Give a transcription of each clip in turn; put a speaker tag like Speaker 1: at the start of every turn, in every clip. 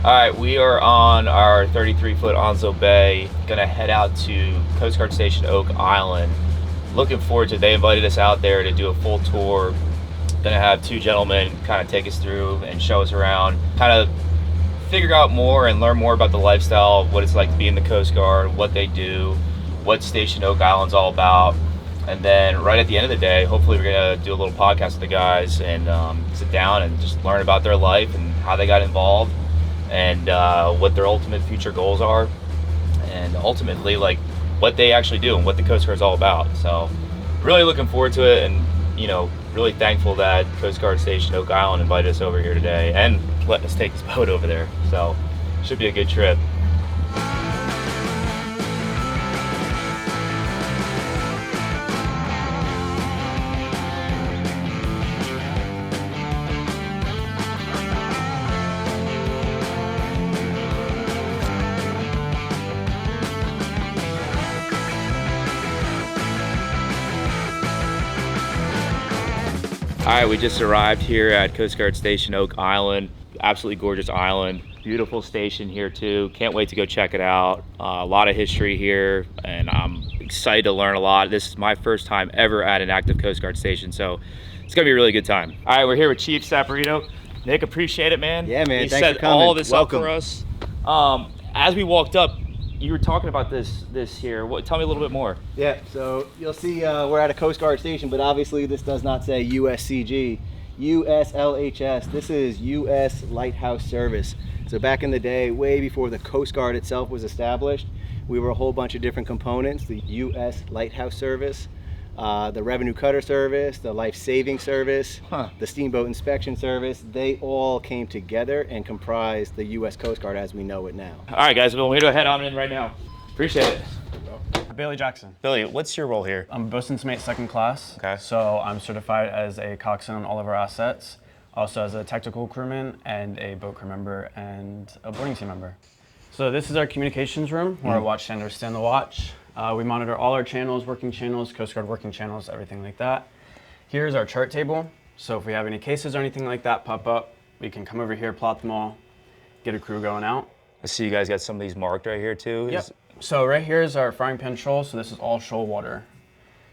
Speaker 1: All right, we are on our 33-foot Onslow Bay. Gonna head out to Coast Guard Station Oak Island. Looking forward to it. They invited us out there to do a full tour. Gonna have two gentlemen kind of take us through and show us around, kind of figure out more and learn more about the lifestyle, what it's like to be in the Coast Guard, what they do, what Station Oak Island's all about. And then right at the end of the day, hopefully we're gonna do a little podcast with the guys and sit down and just learn about their life and how they got involved and what their ultimate future goals are, and ultimately like what they actually do and what the Coast Guard is all about. So really looking forward to it, and really thankful that Coast Guard Station Oak Island invited us over here today and letting us take this boat over there. So should be a good trip. All right, we just arrived here at Coast Guard Station Oak Island. Absolutely gorgeous island. Beautiful station here too. Can't wait to go check it out. A lot of history here, and I'm excited to learn a lot. This is my first time ever at an active Coast Guard station, so it's gonna be a really good time. All right, we're here with Chief Saporito. Nick, appreciate it, man.
Speaker 2: Yeah, man.
Speaker 1: He
Speaker 2: Thanks
Speaker 1: set
Speaker 2: for coming.
Speaker 1: all this
Speaker 2: Welcome.
Speaker 1: up for us. As we walked up, you were talking about this here. Tell me a little bit more.
Speaker 2: Yeah, so you'll see we're at a Coast Guard station, but obviously this does not say USCG. USLHS, this is U.S. Lighthouse Service. So back in the day, way before the Coast Guard itself was established, we were a whole bunch of different components: the U.S. Lighthouse Service, the Revenue Cutter Service, the Life Saving Service, the Steamboat Inspection Service. They all came together and comprised the U.S. Coast Guard as we know it now.
Speaker 1: All right, guys, we're going to head on in right now. Appreciate it.
Speaker 3: Bailey Jackson.
Speaker 1: Billy, what's your role here?
Speaker 3: I'm bosun's mate second class.
Speaker 1: Okay.
Speaker 3: So I'm certified as a coxswain on all of our assets, also as a technical crewman and a boat crew member and a boarding team member. So this is our communications room where our watchstanders stand the watch. We monitor all our channels, working channels, Coast Guard working channels, everything like that. Here's our chart table. So if we have any cases or anything like that pop up, we can come over here, plot them all, get a crew going out.
Speaker 1: I see you guys got some of these marked right here too.
Speaker 3: Yep. So right here is our frying pan shoal. So this is all shoal water.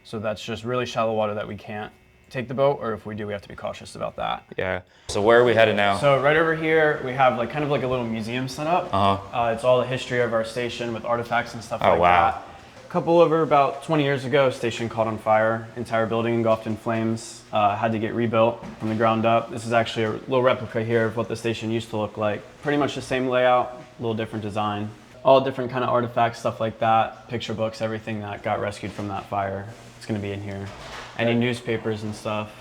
Speaker 3: So that's just really shallow water that we can't take the boat, or if we do, we have to be cautious about that.
Speaker 1: Yeah. So where are we headed now?
Speaker 3: So right over here, we have kind of like a little museum set up. It's all the history of our station with artifacts and stuff like that. A couple over about 20 years ago, station caught on fire. Entire building engulfed in flames. Had to get rebuilt from the ground up. This is actually a little replica here of what the station used to look like. Pretty much the same layout, a little different design. All different kind of artifacts, stuff like that, picture books, everything that got rescued from that fire. It's gonna be in here. Any newspapers and stuff.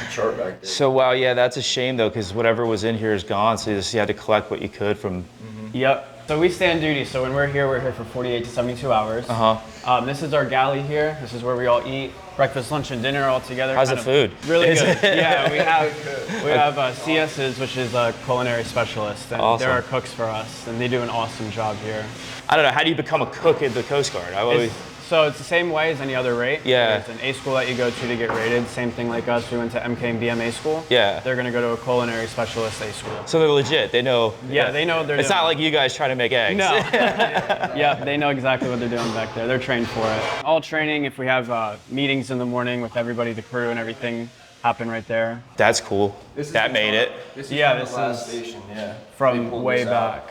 Speaker 4: Chart back there.
Speaker 1: So wow, yeah, that's a shame though, because whatever was in here is gone. So you had to collect what you could from.
Speaker 3: Yep. So we stay on duty. So when we're here for 48 to 72 hours. This is our galley here. This is where we all eat breakfast, lunch, and dinner all together.
Speaker 1: How's the food?
Speaker 3: Really good. Yeah, we have CSs, which is a culinary specialist, and
Speaker 1: Awesome.
Speaker 3: they're our cooks for us, and they do an awesome job here.
Speaker 1: I don't know. How do you become a cook in the Coast Guard?
Speaker 3: So it's the same way as any other rate.
Speaker 1: Yeah.
Speaker 3: It's an A school that you go to get rated. Same thing like us. We went to MK and BMA school.
Speaker 1: Yeah.
Speaker 3: They're going to go to a culinary specialist A school.
Speaker 1: So they're legit. They know.
Speaker 3: Yeah, they know what they're
Speaker 1: It's
Speaker 3: doing.
Speaker 1: not like you guys trying to make eggs.
Speaker 3: No. Yeah, they know exactly what they're doing back there. They're trained for it. All training, if we have meetings in the morning with everybody, the crew and everything, happen right there.
Speaker 1: That's cool. That made it.
Speaker 4: This is
Speaker 3: Yeah,
Speaker 4: from
Speaker 3: this
Speaker 4: the last
Speaker 3: is
Speaker 4: station, yeah.
Speaker 3: From
Speaker 4: They pulled
Speaker 3: way
Speaker 4: this out.
Speaker 3: back.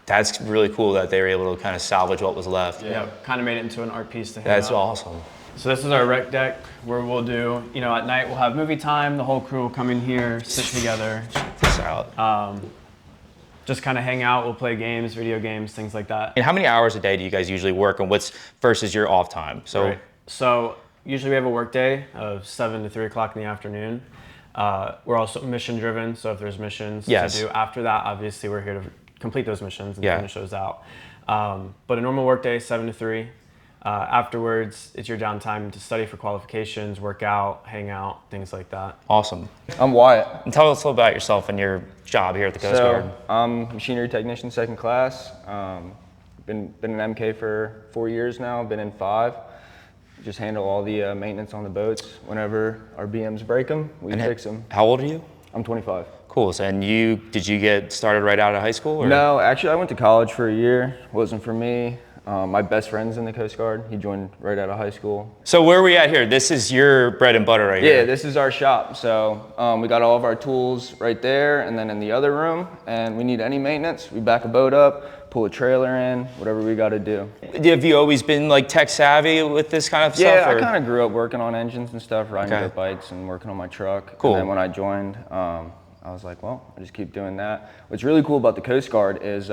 Speaker 1: That's really cool that they were able to kind of salvage what was left.
Speaker 3: Yeah, kind of made it into an art piece to hang
Speaker 1: That's
Speaker 3: up.
Speaker 1: awesome.
Speaker 3: So this is our rec deck where we'll do, at night we'll have movie time. The whole crew will come in here, sit together.
Speaker 1: Check this out.
Speaker 3: Just kind of hang out. We'll play games, video games, things like that.
Speaker 1: And how many hours a day do you guys usually work, and what's versus your off time? So.
Speaker 3: Right. So usually we have a work day of 7 to 3 o'clock in the afternoon. We're also mission driven, so if there's missions to do after that, obviously we're here to complete those missions and finish those out. But a normal work day, 7 to 3. Afterwards, it's your downtime to study for qualifications, work out, hang out, things like that.
Speaker 1: Awesome.
Speaker 4: I'm Wyatt.
Speaker 1: And tell us a little about yourself and your job here at the Coast Guard.
Speaker 4: I'm machinery technician, second class. Been an MK for 4 years now. Been in 5. Just handle all the maintenance on the boats. Whenever our BMs break them, we fix them.
Speaker 1: How old are you?
Speaker 4: I'm 25.
Speaker 1: Cool. So, and did you get started right out of high school? Or?
Speaker 4: No, actually I went to college for a year. Wasn't for me. My best friend's in the Coast Guard. He joined right out of high school.
Speaker 1: So where are we at here? This is your bread and butter right here?
Speaker 4: Yeah, this is our shop. So we got all of our tools right there and then in the other room. And we need any maintenance, we back a boat up, pull a trailer in, whatever we got to do.
Speaker 1: Have you always been like tech savvy with this kind of stuff?
Speaker 4: Yeah,
Speaker 1: or?
Speaker 4: I kind of grew up working on engines and stuff, riding dirt bikes and working on my truck.
Speaker 1: Cool.
Speaker 4: And then when I joined, I was like, well, I just keep doing that. What's really cool about the Coast Guard is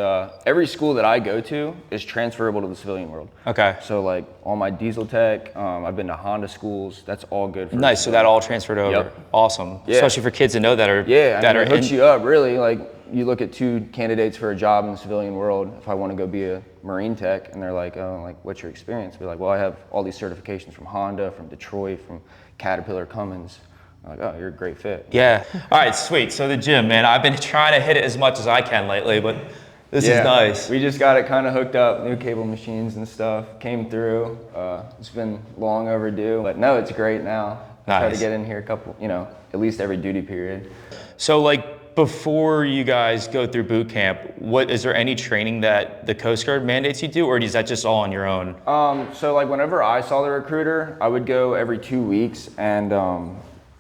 Speaker 4: every school that I go to is transferable to the civilian world.
Speaker 1: Okay.
Speaker 4: So like all my diesel tech, I've been to Honda schools. That's all good for
Speaker 1: Nice. So that all transferred over.
Speaker 4: Yep.
Speaker 1: Awesome.
Speaker 4: Yeah.
Speaker 1: Especially for kids to know that are
Speaker 4: it hooks you up really. Like you look at 2 candidates for a job in the civilian world. If I want to go be a Marine tech, and they're like, oh, like what's your experience? Be like, well, I have all these certifications from Honda, from Detroit, from Caterpillar, Cummins. I'm like, oh, you're a great fit.
Speaker 1: Yeah. All right, sweet. So the gym, man, I've been trying to hit it as much as I can lately, but this is nice.
Speaker 4: We just got it kind of hooked up, new cable machines and stuff came through. It's been long overdue, but no, it's great now.
Speaker 1: Nice.
Speaker 4: Try to get in here a couple, at least every duty period.
Speaker 1: So like before you guys go through boot camp, is there any training that the Coast Guard mandates you do, or is that just all on your own?
Speaker 4: So like whenever I saw the recruiter, I would go every 2 weeks and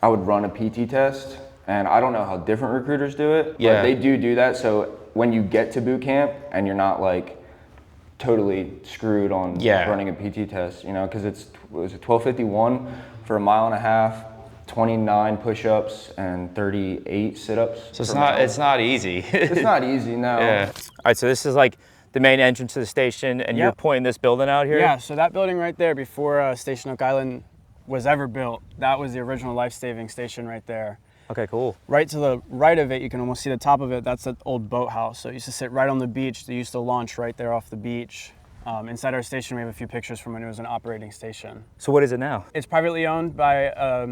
Speaker 4: I would run a PT test, and I don't know how different recruiters do it, but they do that. So when you get to boot camp and you're not like totally screwed on running a PT test, because it was 12:51 for a mile and a half, 29 push-ups and 38 sit-ups.
Speaker 1: So it's not easy.
Speaker 4: It's not easy, no.
Speaker 1: Yeah. All right, so this is like the main entrance to the station, and you're pointing this building out here?
Speaker 3: Yeah, so that building right there before Station Oak Island was ever built, that was the original life-saving station right there.
Speaker 1: Okay, cool.
Speaker 3: Right to the right of it, you can almost see the top of it. That's an old boathouse. So it used to sit right on the beach. They used to launch right there off the beach. Inside our station, we have a few pictures from when it was an operating station.
Speaker 1: So what is it now?
Speaker 3: It's privately owned by, I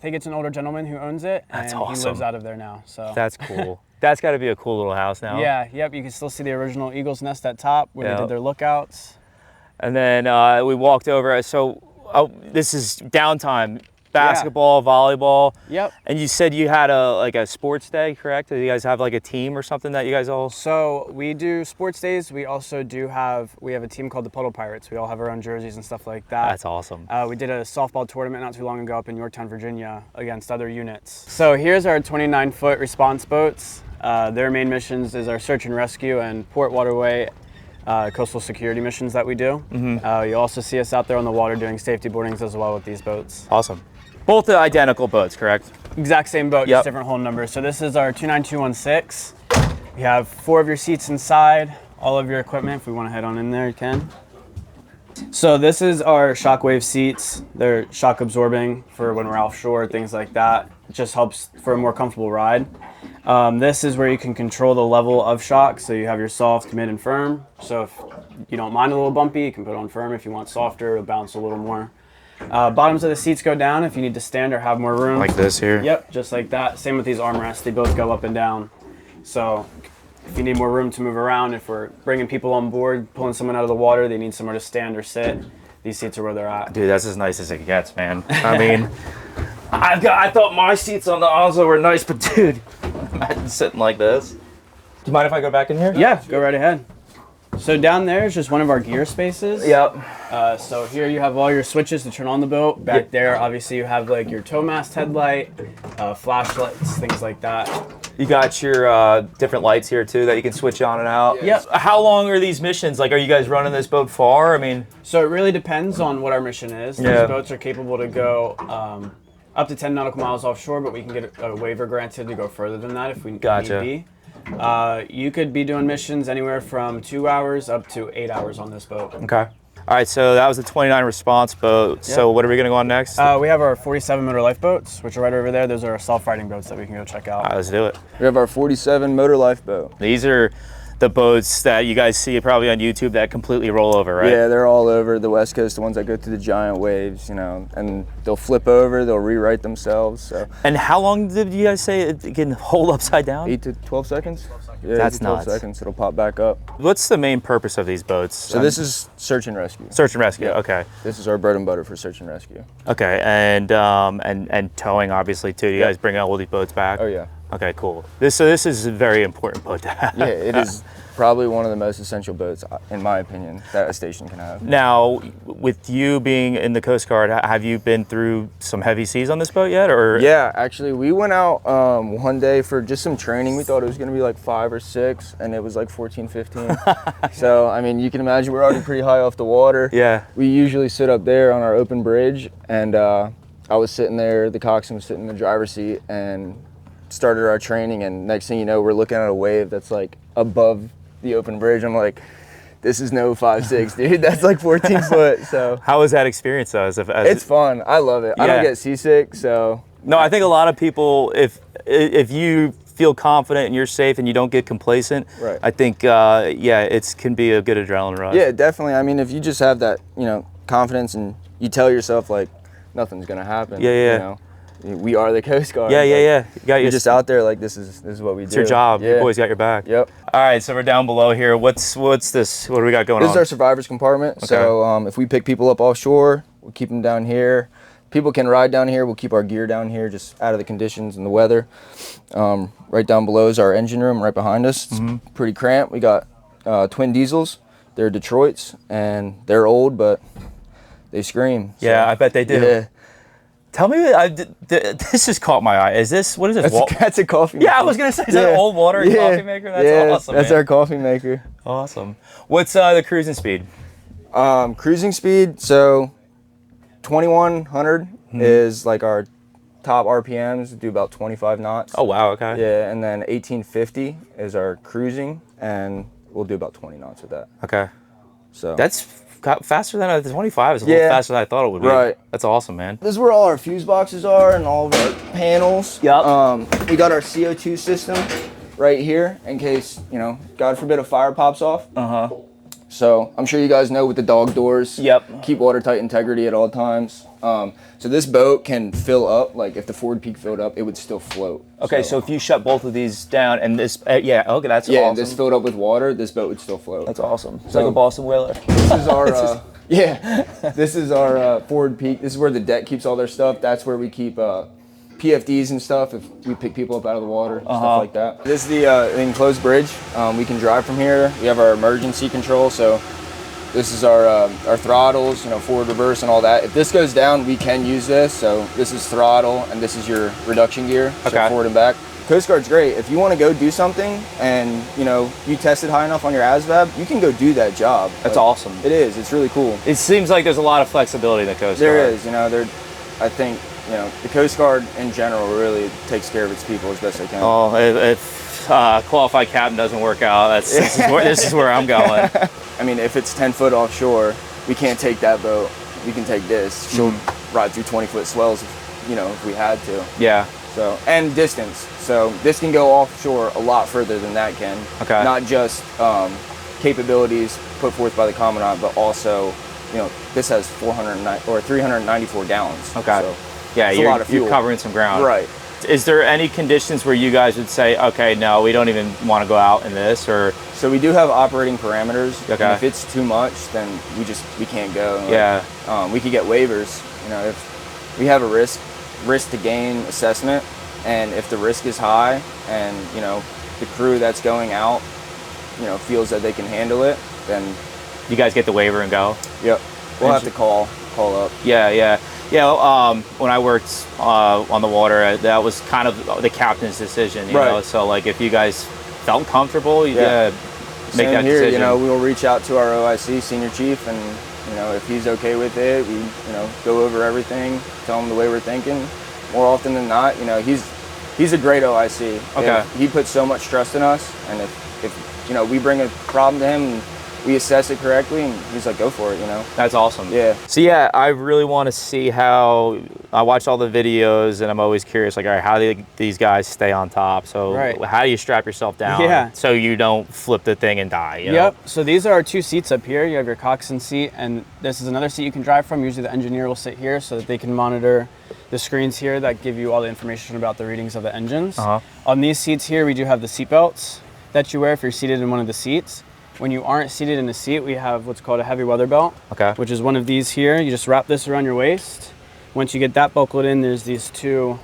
Speaker 3: think it's an older gentleman who owns it.
Speaker 1: That's
Speaker 3: and
Speaker 1: awesome.
Speaker 3: He lives out of there now. So
Speaker 1: that's cool. That's got to be a cool little house now.
Speaker 3: Yeah, yep. You can still see the original Eagle's Nest at top where they did their lookouts.
Speaker 1: And then we walked over. So this is downtime. Basketball, volleyball. Yep. And you said you had a sports day, correct? Do you guys have like a team or something that you guys all?
Speaker 3: So we do sports days. We also have a team called the Puddle Pirates. We all have our own jerseys and stuff like that.
Speaker 1: That's awesome.
Speaker 3: We did a softball tournament not too long ago up in Yorktown, Virginia against other units. So here's our 29-foot response boats. Their main missions is our search and rescue and port waterway coastal security missions that we do. Mm-hmm. You also see us out there on the water doing safety boardings as well with these boats.
Speaker 1: Awesome. Both the identical boats, correct?
Speaker 3: Exact same boat, just different hull numbers. So this is our 29216. You have 4 of your seats inside, all of your equipment. If we want to head on in there, you can. So this is our shockwave seats. They're shock absorbing for when we're offshore, things like that. It just helps for a more comfortable ride. This is where you can control the level of shock. So you have your soft, mid, and firm. So if you don't mind a little bumpy, you can put it on firm. If you want softer, it'll bounce a little more. Bottoms of the seats go down if you need to stand or have more room.
Speaker 1: Like this here?
Speaker 3: Yep, just like that. Same with these armrests. They both go up and down. So if you need more room to move around, if we're bringing people on board, pulling someone out of the water, they need somewhere to stand or sit, these seats are where they're at.
Speaker 1: Dude, that's as nice as it gets, man. I mean, I thought my seats on the Onslow were nice, but dude, imagine sitting like this. Do you mind if I go back in here?
Speaker 3: Yeah, go right ahead. So down there is just one of our gear spaces.
Speaker 1: Yep.
Speaker 3: So here you have all your switches to turn on the boat. Back there, obviously you have like your tow mast headlight, flashlights, things like that.
Speaker 1: You got your different lights here too that you can switch on and out.
Speaker 3: Yep.
Speaker 1: How long are these missions? Like, are you guys running this boat far? I mean,
Speaker 3: so it really depends on what our mission is. These boats are capable to go up to 10 nautical miles offshore, but we can get a waiver granted to go further than that if we need be. You could be doing missions anywhere from 2 hours up to 8 hours on this boat.
Speaker 1: Okay. All right, so that was the 29 response boat. Yep. So what are we going to go on next?
Speaker 3: We have our 47 motor lifeboats, which are right over there. Those are our self-riding boats that we can go check out.
Speaker 1: All right, let's do it.
Speaker 4: We have our 47 motor lifeboat.
Speaker 1: These are the boats that you guys see probably on YouTube that completely roll over, right?
Speaker 4: Yeah, they're all over the West Coast, the ones that go through the giant waves, and they'll flip over, they'll rewrite themselves. So.
Speaker 1: And how long did you guys say it can hold upside down?
Speaker 4: 8 to 12 seconds. Yeah,
Speaker 1: that's
Speaker 4: 12
Speaker 1: nuts.
Speaker 4: seconds, it'll pop back up.
Speaker 1: What's the main purpose of these boats?
Speaker 4: So this is search and rescue.
Speaker 1: Search and rescue, okay.
Speaker 4: This is our bread and butter for search and rescue.
Speaker 1: Okay, and towing obviously too. You guys bring all these boats back?
Speaker 4: Oh yeah.
Speaker 1: Okay, cool. So this is a very important boat to have.
Speaker 4: Yeah, it is probably one of the most essential boats, in my opinion, that a station can have.
Speaker 1: Now, with you being in the Coast Guard, have you been through some heavy seas on this boat yet? Or
Speaker 4: yeah, actually, we went out one day for just some training. We thought it was going to be like 5 or 6, and it was like 14, 15. So, I mean, you can imagine we're already pretty high off the water.
Speaker 1: Yeah.
Speaker 4: We usually sit up there on our open bridge, and I was sitting there, the coxswain was sitting in the driver's seat, and started our training, and next thing you know, we're looking at a wave that's like above the open bridge. I'm like, this is no 5'6", dude. That's like 14 foot. So
Speaker 1: how was that experience though?
Speaker 4: It's fun. I love it. Yeah. I don't get seasick, so.
Speaker 1: No, I think a lot of people, if you feel confident and you're safe and you don't get complacent,
Speaker 4: right.
Speaker 1: I think yeah, it can be a good adrenaline rush.
Speaker 4: Yeah, definitely. I mean, if you just have that, confidence, and you tell yourself like nothing's gonna happen.
Speaker 1: Yeah.
Speaker 4: You know? We are the Coast Guard.
Speaker 1: Yeah.
Speaker 4: You're just out there like this is what we do.
Speaker 1: It's your job.
Speaker 4: Yeah.
Speaker 1: Your boys got your back.
Speaker 4: Yep.
Speaker 1: All right, so we're down below here. What's this? What do we got going on?
Speaker 4: This is our survivors compartment.
Speaker 1: Okay.
Speaker 4: So if we pick people up offshore, we'll keep them down here. People can ride down here. We'll keep our gear down here, just out of the conditions and the weather. Right down below is our engine room. Right behind us. It's pretty cramped. We got twin diesels. They're Detroits, and they're old, but they scream.
Speaker 1: Yeah, I bet they do.
Speaker 4: Yeah.
Speaker 1: Tell me, this just caught my eye. What is this?
Speaker 4: That's a coffee maker.
Speaker 1: Yeah, I was going to say, is that an old water coffee maker? That's awesome,
Speaker 4: that's
Speaker 1: man.
Speaker 4: our coffee maker.
Speaker 1: Awesome. What's the cruising speed?
Speaker 4: Cruising speed, so 2100 is like our top RPMs. We do about 25 knots.
Speaker 1: Oh, wow, okay.
Speaker 4: Yeah, and then 1850 is our cruising, and we'll do about 20 knots with that.
Speaker 1: Okay.
Speaker 4: So
Speaker 1: that's faster than the 25 is a little faster than I thought it would be.
Speaker 4: Right.
Speaker 1: That's awesome, man.
Speaker 4: This is where all our fuse boxes are and all of our panels.
Speaker 1: Yep.
Speaker 4: We got our CO2 system right here in case, God forbid a fire pops off. So I'm sure you guys know with the dog doors.
Speaker 1: Yep.
Speaker 4: Keep watertight integrity at all times. So this boat can fill up, like if the forward peak filled up, it would still float.
Speaker 1: Okay, so if you shut both of these down and this, okay, that's
Speaker 4: yeah,
Speaker 1: awesome.
Speaker 4: this filled up with water, this boat would still float.
Speaker 1: That's awesome. It's like a Boston Whaler.
Speaker 4: This is our, this is our forward peak. This is where the deck keeps all their stuff. That's where we keep PFDs and stuff if we pick people up out of the water, stuff like that. This is the enclosed bridge. We can drive from here. We have our emergency control, so this is our throttles, forward, reverse, and all that. If this goes down, we can use this. So this is throttle, and this is your reduction gear, so forward and back. Coast Guard's great. If you want to go do something and, you tested high enough on your ASVAB, you can go do that job.
Speaker 1: That's awesome.
Speaker 4: It is. It's really cool.
Speaker 1: It seems like there's a lot of flexibility in the Coast Guard.
Speaker 4: There is. I think, the Coast Guard in general really takes care of its people as best they can.
Speaker 1: Oh, if qualified captain doesn't work out, this is where I'm going.
Speaker 4: I mean, if it's 10 foot offshore, we can't take that boat. We can take this. She'll ride through 20-foot swells, if we had to.
Speaker 1: Yeah.
Speaker 4: So, and distance. So this can go offshore a lot further than that can.
Speaker 1: Okay.
Speaker 4: Not just capabilities put forth by the Commandant, but also, this has 394 gallons.
Speaker 1: Okay.
Speaker 4: So
Speaker 1: yeah,
Speaker 4: a lot of fuel.
Speaker 1: You're covering some ground.
Speaker 4: Right.
Speaker 1: Is there any conditions where you guys would say, okay, no, we don't even want to go out in this, or?
Speaker 4: So we do have operating parameters.
Speaker 1: Okay.
Speaker 4: And if it's too much, then we can't go. We could get waivers. If we have a risk to gain assessment, and if the risk is high, and the crew that's going out, feels that they can handle it, then
Speaker 1: you guys get the waiver and go.
Speaker 4: Yep. We'll have to call up.
Speaker 1: Yeah. When I worked on the water, that was kind of the captain's decision, you know. So like, if you guys felt comfortable, make that decision.
Speaker 4: We'll reach out to our OIC senior chief, and if he's okay with it, we go over everything, tell him the way we're thinking. More often than not, he's a great OIC.
Speaker 1: Okay.
Speaker 4: He puts so much trust in us, and if we bring a problem to him and we assess it correctly, and he's like, go for it,
Speaker 1: That's awesome.
Speaker 4: Yeah.
Speaker 1: So yeah, I really want to see how, I watch all the videos, and I'm always curious, like, all right, how do these guys stay on top? So how do you strap yourself down so you don't flip the thing and die?
Speaker 3: Yep. So these are our 2 seats up here. You have your coxswain seat, and this is another seat you can drive from. Usually the engineer will sit here so that they can monitor the screens here that give you all the information about the readings of the engines. On these seats here, we do have the seat belts that you wear if you're seated in one of the seats. When you aren't seated in a seat, we have what's called a heavy weather belt, which is one of these here. You just wrap this around your waist. Once you get that buckled in, there's these 2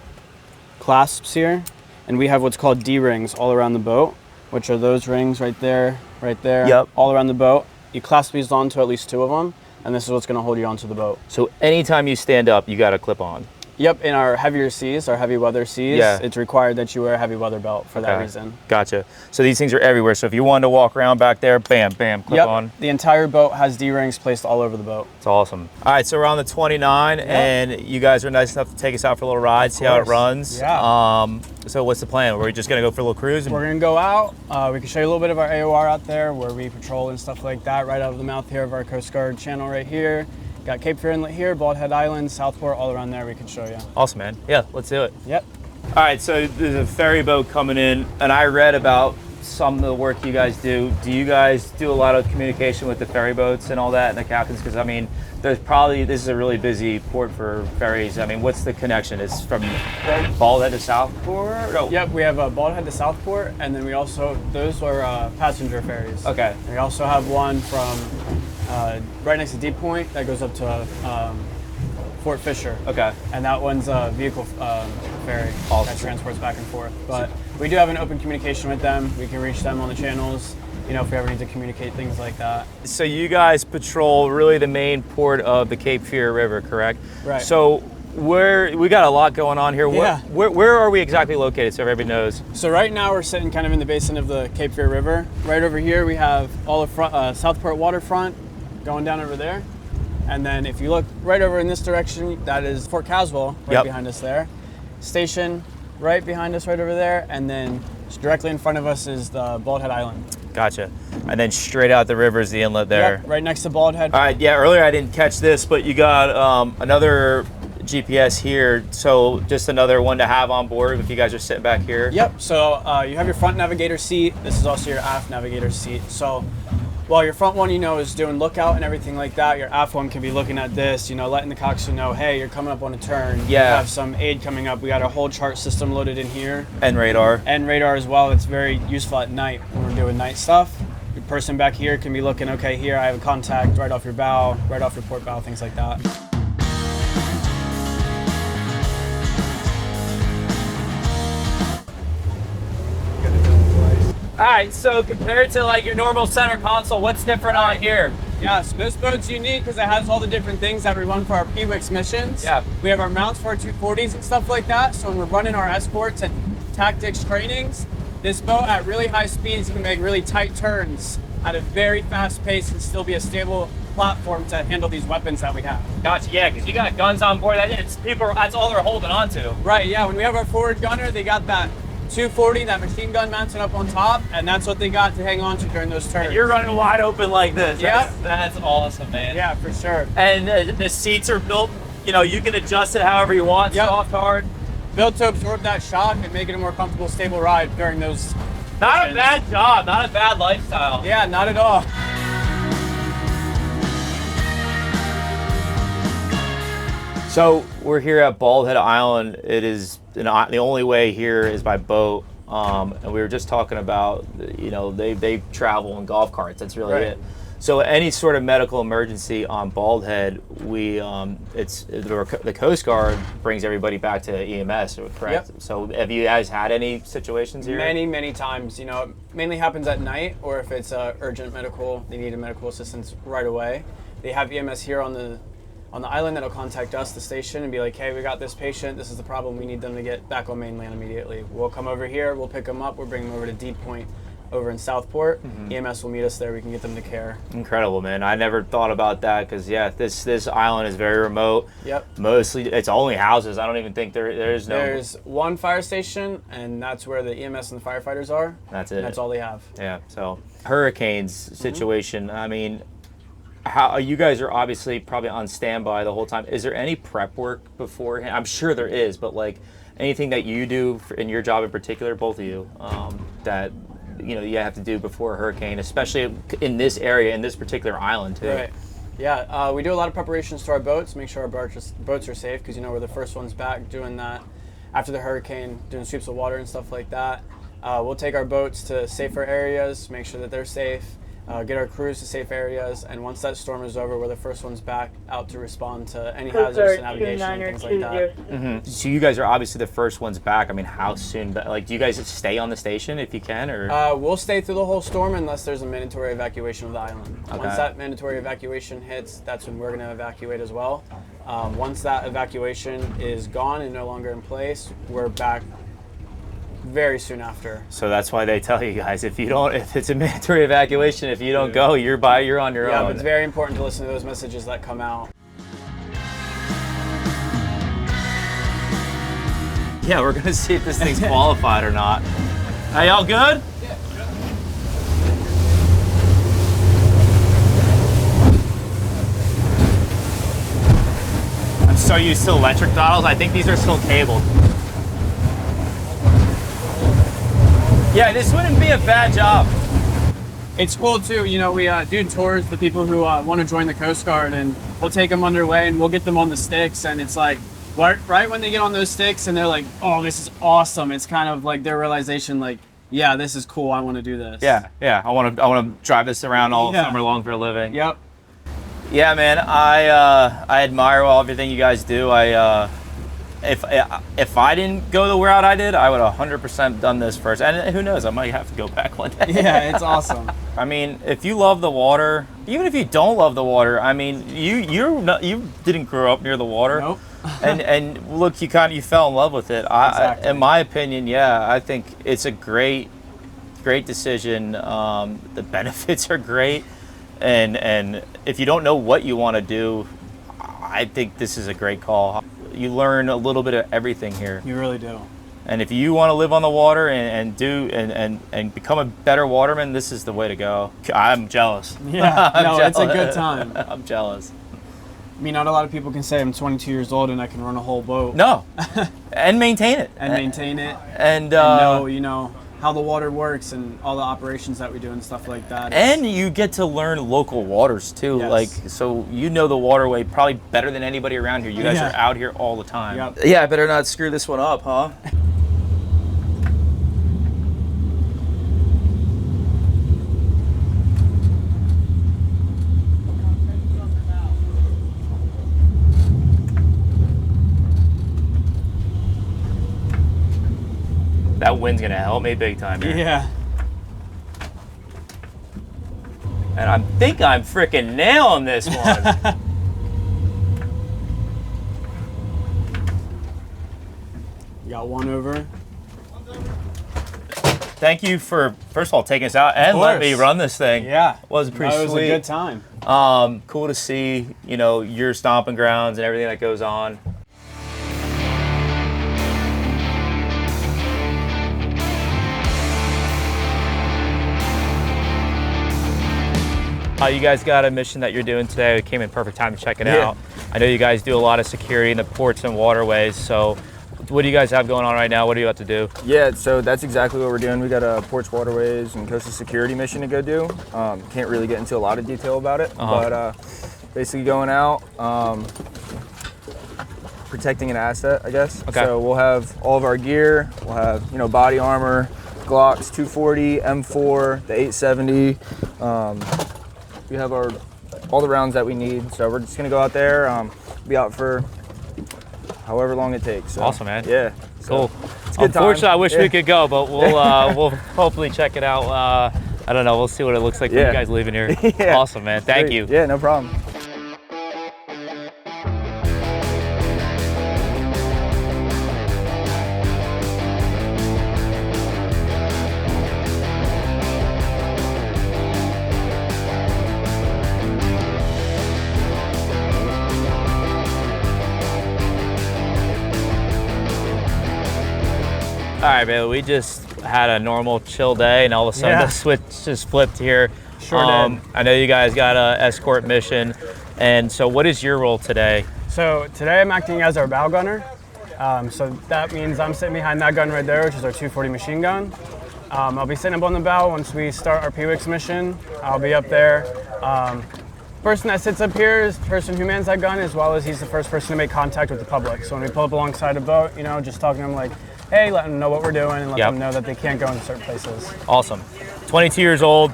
Speaker 3: clasps here, and we have what's called D rings all around the boat, which are those rings right there,
Speaker 1: Yep.
Speaker 3: all around the boat. You clasp these onto at least 2 of them, and this is what's going to hold you onto the boat.
Speaker 1: So anytime you stand up, you got a clip on.
Speaker 3: Yep, in our heavier seas, our heavy weather seas, it's required that you wear a heavy weather belt for that reason.
Speaker 1: Gotcha. So these things are everywhere. So if you wanted to walk around back there, bam, bam, clip on.
Speaker 3: The entire boat has D-rings placed all over the boat.
Speaker 1: It's awesome. All right, so we're on the 29, and you guys are nice enough to take us out for a little ride, see how it runs.
Speaker 3: Yeah.
Speaker 1: So what's the plan? We're just gonna go for a little cruise?
Speaker 3: We're gonna go out. We can show you a little bit of our AOR out there, where we patrol and stuff like that, right out of the mouth here of our Coast Guard channel right here. Got Cape Fear Inlet here, Bald Head Island, Southport, all around there we can show you.
Speaker 1: Awesome, man. Yeah, let's do it.
Speaker 3: Yep.
Speaker 1: All right, so there's a ferry boat coming in, and I read about some of the work you guys do. Do you guys do a lot of communication with the ferry boats and all that, and the captains? Because I mean, this is a really busy port for ferries. I mean, what's the connection? It's from Bald Head to Southport? No.
Speaker 3: Yep, we have Bald Head to Southport, and then we also, those are passenger ferries.
Speaker 1: Okay.
Speaker 3: We also have one from right next to Deep Point that goes up to Fort Fisher.
Speaker 1: Okay.
Speaker 3: And that one's a vehicle ferry that transports back and forth. But we do have an open communication with them. We can reach them on the channels, you know, if we ever need to communicate things like that.
Speaker 1: So you guys patrol really the main port of the Cape Fear River, correct?
Speaker 3: Right.
Speaker 1: So we got a lot going on here.
Speaker 3: Yeah.
Speaker 1: Where are we exactly located so everybody knows?
Speaker 3: So right now we're sitting kind of in the basin of the Cape Fear River. Right over here we have all of Southport waterfront going down over there. And then if you look right over in this direction, that is Fort Caswell right behind us there. Station right behind us right over there. And then directly in front of us is the Bald Head Island.
Speaker 1: Gotcha. And then straight out the river is the inlet there.
Speaker 3: Yep, right next to Bald Head.
Speaker 1: All right, yeah, earlier I didn't catch this, but you got another GPS here. So just another one to have on board if you guys are sitting back here.
Speaker 3: Yep, so you have your front navigator seat. This is also your aft navigator seat. So while your front one, you know, is doing lookout and everything like that, your aft one can be looking at this, you know, letting the coxswain know, hey, you're coming up on a turn.
Speaker 1: Yeah.
Speaker 3: You have some aid coming up. We got a whole chart system loaded in here.
Speaker 1: And radar.
Speaker 3: And radar as well. It's very useful at night when we're doing night stuff. Your person back here can be looking, okay, here I have a contact right off your bow, right off your port bow, things like that.
Speaker 1: All right, so compared to like your normal center console, what's different on here?
Speaker 3: Yeah, so this boat's unique because it has all the different things that we run for our PWIX missions.
Speaker 1: Yeah.
Speaker 3: We have our mounts for our 240s and stuff like that. So when we're running our escorts and tactics trainings, this boat at really high speeds can make really tight turns at a very fast pace and still be a stable platform to handle these weapons that we have.
Speaker 1: Gotcha, yeah, because you got guns on board. That's all they're holding on to.
Speaker 3: Right, yeah, when we have our forward gunner, they got that 240, that machine gun mounted up on top, and that's what they got to hang on to during those turns.
Speaker 1: And you're running wide open like this.
Speaker 3: Yeah.
Speaker 1: That's awesome, man.
Speaker 3: Yeah, for sure.
Speaker 1: And the seats are built, you know, you can adjust it however you want, soft, hard.
Speaker 3: Built to absorb that shock and make it a more comfortable, stable ride during those
Speaker 1: Not
Speaker 3: missions.
Speaker 1: a bad job, not a bad lifestyle.
Speaker 3: Yeah, not at all.
Speaker 1: So we're here at Bald Head Island. It is the only way here is by boat, and we were just talking about, you know, they travel in golf carts. That's really it. So any sort of medical emergency on Bald Head, it's the Coast Guard brings everybody back to EMS, correct?
Speaker 3: Yep.
Speaker 1: So have you guys had any situations here?
Speaker 3: Many times. You know, it mainly happens at night, or if it's urgent medical, they need a medical assistance right away. They have EMS here on the island that'll contact us, the station, and be like, hey, we got this patient, this is the problem, we need them to get back on mainland immediately. We'll come over here, we'll pick them up, we'll bring them over to Deep Point over in Southport. EMS will meet us there, we can get them to care.
Speaker 1: Incredible, man. I never thought about that because, yeah, this island is very remote.
Speaker 3: Yep.
Speaker 1: Mostly, it's only houses. I don't even think there's no...
Speaker 3: There's one fire station, and that's where the EMS and the firefighters are.
Speaker 1: That's it.
Speaker 3: And that's all they have.
Speaker 1: Yeah, so hurricanes situation, I mean, how you guys are obviously probably on standby the whole time. Is there any prep work beforehand? I'm sure there is, but like anything that you do in your job in particular, both of you, that you know you have to do before a hurricane, especially in this area, in this particular island too.
Speaker 3: Right. Yeah, we do a lot of preparations to our boats, make sure our boats are safe, because you know we're the first ones back doing that after the hurricane, doing sweeps of water and stuff like that. We'll take our boats to safer areas, make sure that they're safe. get our crews to safe areas, and once that storm is over, we're the first ones back out to respond to any hazards to navigation and things like that.
Speaker 1: So you guys are obviously the first ones back. I mean, how soon? Like, do you guys stay on the station if you can, or?
Speaker 3: We'll stay through the whole storm unless there's a mandatory evacuation of the island.
Speaker 1: Okay.
Speaker 3: Once that mandatory evacuation hits, that's when we're going to evacuate as well. Once that evacuation is gone and no longer in place, we're back very soon after.
Speaker 1: So that's why they tell you guys, if it's a mandatory evacuation, if you don't go, you're on your own.
Speaker 3: Yeah, but it's very important to listen to those messages that come out.
Speaker 1: Yeah, we're gonna see if this thing's qualified or not. Are y'all good? Yeah. I'm so used to electric throttles. I think these are still cabled. Yeah, this wouldn't be a bad job.
Speaker 3: It's cool too, you know, we do tours for people who want to join the Coast Guard, and we'll take them underway and we'll get them on the sticks, and it's like, right when they get on those sticks and they're like, oh, this is awesome, it's kind of like their realization, like, yeah, this is cool, I want to do this.
Speaker 1: Yeah, I want to drive this around all summer long for a living.
Speaker 3: Yep.
Speaker 1: Yeah, man, I admire everything you guys do. If I didn't go the route I did, I would 100% done this first. And who knows, I might have to go back one day.
Speaker 3: Yeah, it's awesome.
Speaker 1: I mean, if you love the water, even if you don't love the water, I mean, you didn't grow up near the water.
Speaker 3: Nope.
Speaker 1: and look, you fell in love with it.
Speaker 3: Exactly.
Speaker 1: In my opinion, yeah, I think it's a great decision. The benefits are great, and if you don't know what you want to do, I think this is a great call. You learn a little bit of everything here.
Speaker 3: You really do.
Speaker 1: And if you want to live on the water and become a better waterman, this is the way to go. I'm jealous.
Speaker 3: Yeah, it's a good time.
Speaker 1: I'm jealous.
Speaker 3: I mean, not a lot of people can say I'm 22 years old and I can run a whole boat.
Speaker 1: No, and maintain it.
Speaker 3: And know, you know, how the water works and all the operations that we do and stuff like that.
Speaker 1: And you get to learn local waters too.
Speaker 3: Yes.
Speaker 1: Like, so you know the waterway probably better than anybody around here. You guys are out here all the time.
Speaker 3: Yep.
Speaker 1: Yeah, I better not screw this one up, huh? That wind's gonna help me big time here.
Speaker 3: Yeah.
Speaker 1: And I think I'm freaking nailing this one.
Speaker 3: You got one over.
Speaker 1: Thank you for, first of all, taking us out and letting me run this thing.
Speaker 3: Yeah.
Speaker 1: Was pretty sweet.
Speaker 3: It was a good time.
Speaker 1: Cool to see, you know, your stomping grounds and everything that goes on. You guys got a mission that you're doing today. It came in perfect time to check it out. I know you guys do a lot of security in the ports and waterways. So what do you guys have going on right now? What are you about to do?
Speaker 4: Yeah, so that's exactly what we're doing. We got a ports, waterways, and coastal security mission to go do. Can't really get into a lot of detail about it, but basically going out, protecting an asset, I guess.
Speaker 1: Okay.
Speaker 4: So we'll have all of our gear. We'll have, you know, body armor, Glocks, 240, M4, the 870. We have all the rounds that we need, so we're just gonna go out there, be out for however long it takes. So,
Speaker 1: awesome, man.
Speaker 4: Yeah.
Speaker 1: Cool.
Speaker 4: It's a good time.
Speaker 1: Unfortunately, I wish we could go, but we'll hopefully check it out. I don't know. We'll see what it looks like when you guys leaving here.
Speaker 4: Yeah.
Speaker 1: Awesome, man. Thank you.
Speaker 4: Yeah, no problem.
Speaker 1: All right, man. We just had a normal chill day, and all of a sudden the switch just flipped here.
Speaker 3: Sure did.
Speaker 1: I know you guys got an escort mission, and so what is your role today?
Speaker 3: So today I'm acting as our bow gunner. So that means I'm sitting behind that gun right there, which is our 240 machine gun. I'll be sitting up on the bow once we start our PWIX mission. I'll be up there. Person that sits up here is the person who mans that gun, as well as he's the first person to make contact with the public. So when we pull up alongside a boat, you know, just talking to them like, hey, let them know what we're doing and let them know that they can't go into certain places.
Speaker 1: Awesome. 22 years old.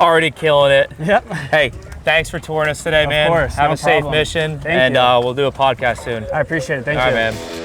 Speaker 1: Already killing it.
Speaker 3: Yep.
Speaker 1: Hey, thanks for touring us today, man.
Speaker 3: Of course.
Speaker 1: Have
Speaker 3: no
Speaker 1: a safe
Speaker 3: problem.
Speaker 1: mission.
Speaker 3: Thank you.
Speaker 1: We'll do a podcast soon.
Speaker 3: I appreciate it. Thank you.
Speaker 1: All right, man.